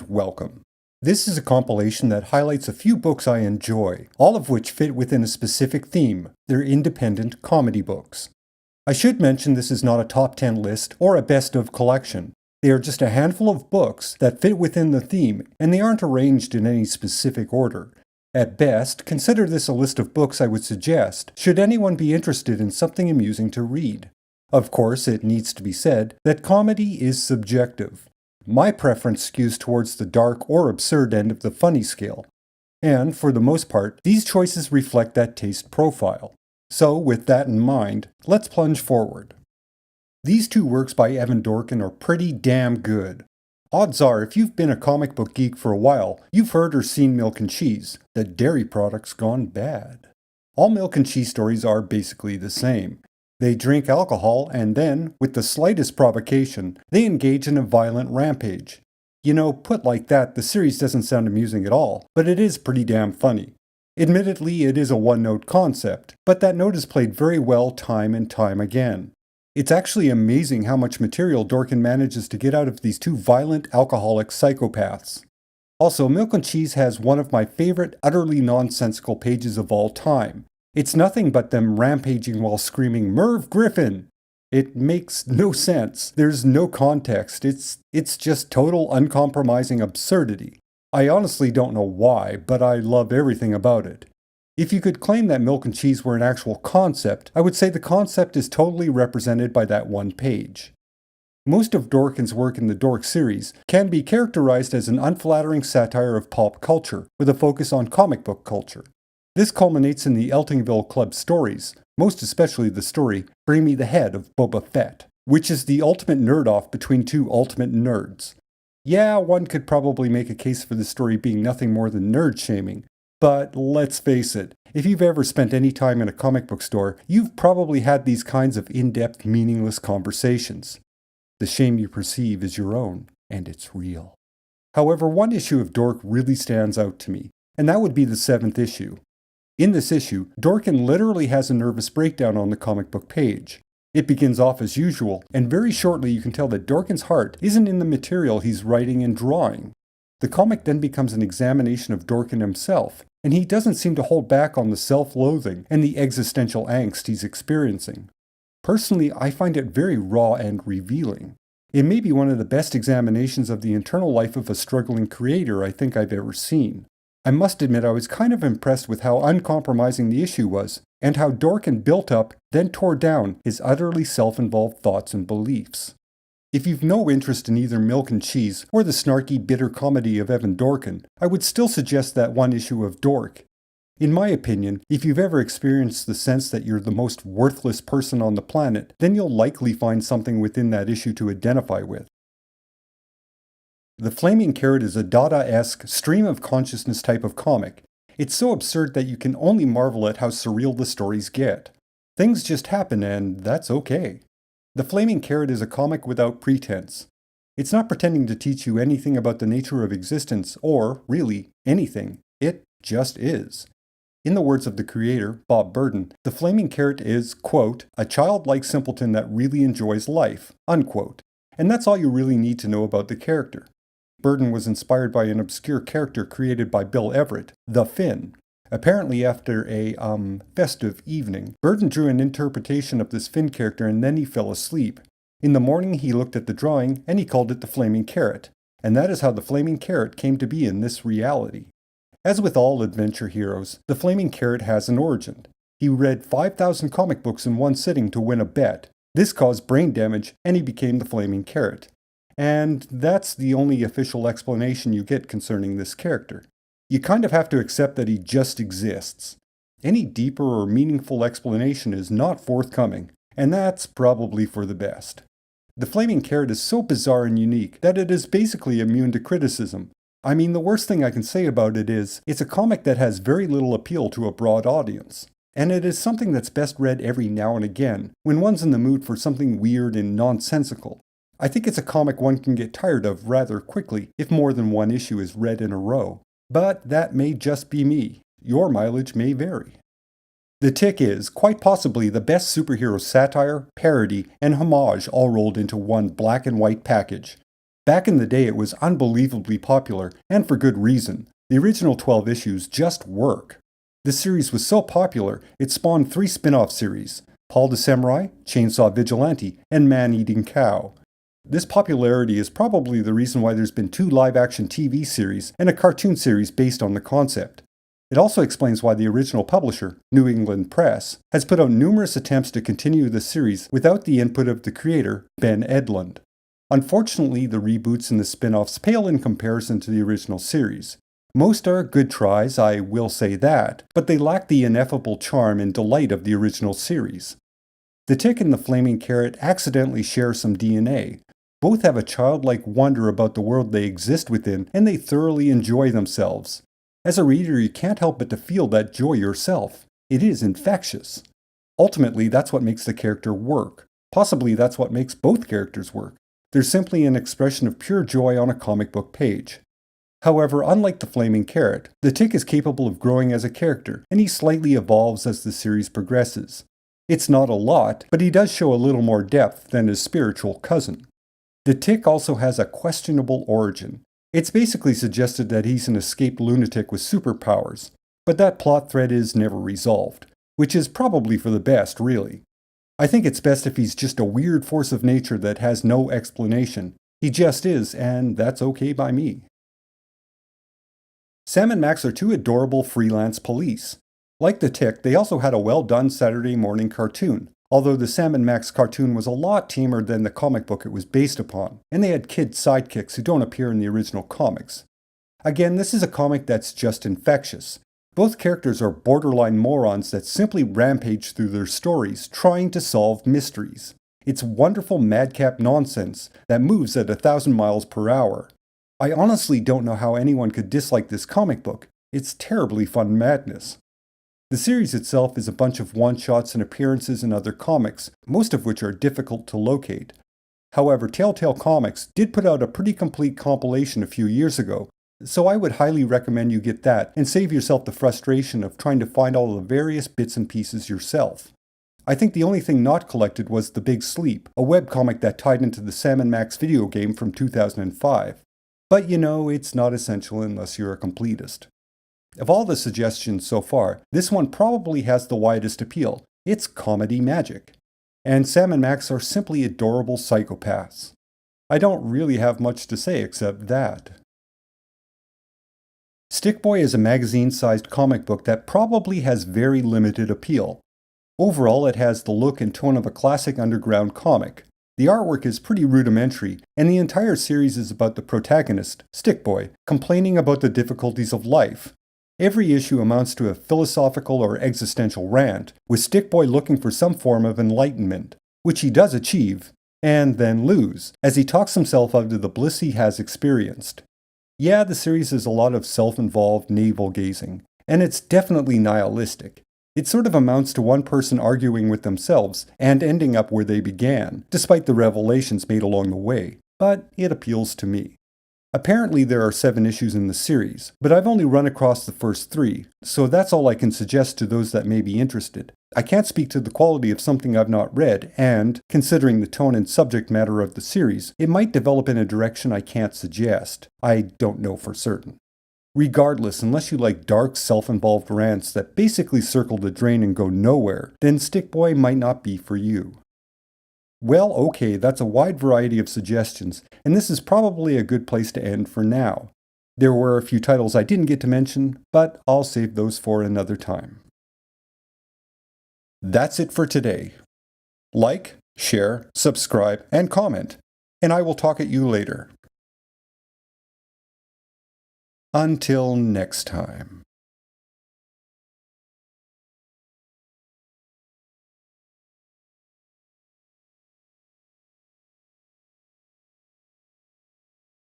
and welcome. This is a compilation that highlights a few books I enjoy, all of which fit within a specific theme. They're independent comedy books. I should mention this is not a top 10 list or a best of collection. They are just a handful of books that fit within the theme, and they aren't arranged in any specific order. At best, consider this a list of books I would suggest should anyone be interested in something amusing to read. Of course, it needs to be said that comedy is subjective. My preference skews towards the dark or absurd end of the funny scale. And, for the most part, these choices reflect that taste profile. So, with that in mind, let's plunge forward. These two works by Evan Dorkin are pretty damn good. Odds are, if you've been a comic book geek for a while, you've heard or seen Milk and Cheese, the dairy products gone bad. All Milk and Cheese stories are basically the same. They drink alcohol and then, with the slightest provocation, they engage in a violent rampage. You know, put like that, the series doesn't sound amusing at all, but it is pretty damn funny. Admittedly, it is a one-note concept, but that note is played very well time and time again. It's actually amazing how much material Dorkin manages to get out of these two violent alcoholic psychopaths. Also, Milk and Cheese has one of my favorite utterly nonsensical pages of all time. It's nothing but them rampaging while screaming, "Merv Griffin!" It makes no sense. There's no context. It's just total uncompromising absurdity. I honestly don't know why, but I love everything about it. If you could claim that Milk and Cheese were an actual concept, I would say the concept is totally represented by that one page. Most of Dorkin's work in the Dork series can be characterized as an unflattering satire of pop culture, with a focus on comic book culture. This culminates in the Eltingville Club stories, most especially the story Bring Me the Head of Boba Fett, which is the ultimate nerd-off between two ultimate nerds. Yeah, one could probably make a case for the story being nothing more than nerd-shaming, but let's face it, if you've ever spent any time in a comic book store, you've probably had these kinds of in-depth, meaningless conversations. The shame you perceive is your own, and it's real. However, one issue of Dork really stands out to me, and that would be the 7th issue. In this issue, Dorkin literally has a nervous breakdown on the comic book page. It begins off as usual, and very shortly you can tell that Dorkin's heart isn't in the material he's writing and drawing. The comic then becomes an examination of Dorkin himself, and he doesn't seem to hold back on the self-loathing and the existential angst he's experiencing. Personally, I find it very raw and revealing. It may be one of the best examinations of the internal life of a struggling creator I think I've ever seen. I must admit I was kind of impressed with how uncompromising the issue was, and how Dorkin built up, then tore down, his utterly self-involved thoughts and beliefs. If you've no interest in either Milk and Cheese or the snarky, bitter comedy of Evan Dorkin, I would still suggest that one issue of Dork. In my opinion, if you've ever experienced the sense that you're the most worthless person on the planet, then you'll likely find something within that issue to identify with. The Flaming Carrot is a Dada-esque, stream of consciousness type of comic. It's so absurd that you can only marvel at how surreal the stories get. Things just happen, and that's okay. The Flaming Carrot is a comic without pretense. It's not pretending to teach you anything about the nature of existence, or, really, anything. It just is. In the words of the creator, Bob Burden, the Flaming Carrot is, quote, "a childlike simpleton that really enjoys life," unquote. And that's all you really need to know about the character. Burden was inspired by an obscure character created by Bill Everett, the Finn. Apparently after a, festive evening, Burden drew an interpretation of this Finn character and then he fell asleep. In the morning he looked at the drawing and he called it the Flaming Carrot. And that is how the Flaming Carrot came to be in this reality. As with all adventure heroes, the Flaming Carrot has an origin. He read 5,000 comic books in one sitting to win a bet. This caused brain damage and he became the Flaming Carrot. And that's the only official explanation you get concerning this character. You kind of have to accept that he just exists. Any deeper or meaningful explanation is not forthcoming, and that's probably for the best. The Flaming Carrot is so bizarre and unique that it is basically immune to criticism. I mean, the worst thing I can say about it is, it's a comic that has very little appeal to a broad audience. And it is something that's best read every now and again, when one's in the mood for something weird and nonsensical. I think it's a comic one can get tired of rather quickly if more than one issue is read in a row. But that may just be me. Your mileage may vary. The Tick is, quite possibly, the best superhero satire, parody, and homage all rolled into one black and white package. Back in the day, it was unbelievably popular, and for good reason. The original 12 issues just work. This series was so popular, it spawned 3 spin-off series: Paul the Samurai, Chainsaw Vigilante, and Man-Eating Cow. This popularity is probably the reason why there's been 2 live-action TV series and a cartoon series based on the concept. It also explains why the original publisher, New England Press, has put out numerous attempts to continue the series without the input of the creator, Ben Edlund. Unfortunately, the reboots and the spin-offs pale in comparison to the original series. Most are good tries, I will say that, but they lack the ineffable charm and delight of the original series. The Tick and the Flaming Carrot accidentally share some DNA. Both have a childlike wonder about the world they exist within, and they thoroughly enjoy themselves. As a reader, you can't help but to feel that joy yourself. It is infectious. Ultimately, that's what makes the character work. Possibly that's what makes both characters work. They're simply an expression of pure joy on a comic book page. However, unlike the Flaming Carrot, the Tick is capable of growing as a character, and he slightly evolves as the series progresses. It's not a lot, but he does show a little more depth than his spiritual cousin. The Tick also has a questionable origin. It's basically suggested that he's an escaped lunatic with superpowers, but that plot thread is never resolved, which is probably for the best, really. I think it's best if he's just a weird force of nature that has no explanation. He just is, and that's okay by me. Sam and Max are 2 adorable freelance police. Like the Tick, they also had a well-done Saturday morning cartoon, although the Sam and Max cartoon was a lot tamer than the comic book it was based upon, and they had kid sidekicks who don't appear in the original comics. Again, this is a comic that's just infectious. Both characters are borderline morons that simply rampage through their stories, trying to solve mysteries. It's wonderful madcap nonsense that moves at 1,000 miles per hour. I honestly don't know how anyone could dislike this comic book. It's terribly fun madness. The series itself is a bunch of one-shots and appearances in other comics, most of which are difficult to locate. However, Telltale Comics did put out a pretty complete compilation a few years ago, so I would highly recommend you get that and save yourself the frustration of trying to find all the various bits and pieces yourself. I think the only thing not collected was The Big Sleep, a webcomic that tied into the Sam and Max video game from 2005. But you know, it's not essential unless you're a completist. Of all the suggestions so far, this one probably has the widest appeal. It's comedy magic. And Sam and Max are simply adorable psychopaths. I don't really have much to say except that. Stickboy is a magazine-sized comic book that probably has very limited appeal. Overall, it has the look and tone of a classic underground comic. The artwork is pretty rudimentary, and the entire series is about the protagonist, Stickboy, complaining about the difficulties of life. Every issue amounts to a philosophical or existential rant, with Stickboy looking for some form of enlightenment, which he does achieve, and then lose, as he talks himself out of the bliss he has experienced. Yeah, the series is a lot of self-involved navel-gazing, and it's definitely nihilistic. It sort of amounts to one person arguing with themselves and ending up where they began, despite the revelations made along the way, but it appeals to me. Apparently there are 7 issues in the series, but I've only run across the first 3, so that's all I can suggest to those that may be interested. I can't speak to the quality of something I've not read, and, considering the tone and subject matter of the series, it might develop in a direction I can't suggest. I don't know for certain. Regardless, unless you like dark, self-involved rants that basically circle the drain and go nowhere, then Stickboy might not be for you. Well, okay, that's a wide variety of suggestions, and this is probably a good place to end for now. There were a few titles I didn't get to mention, but I'll save those for another time. That's it for today. Like, share, subscribe, and comment, and I will talk at you later. Until next time.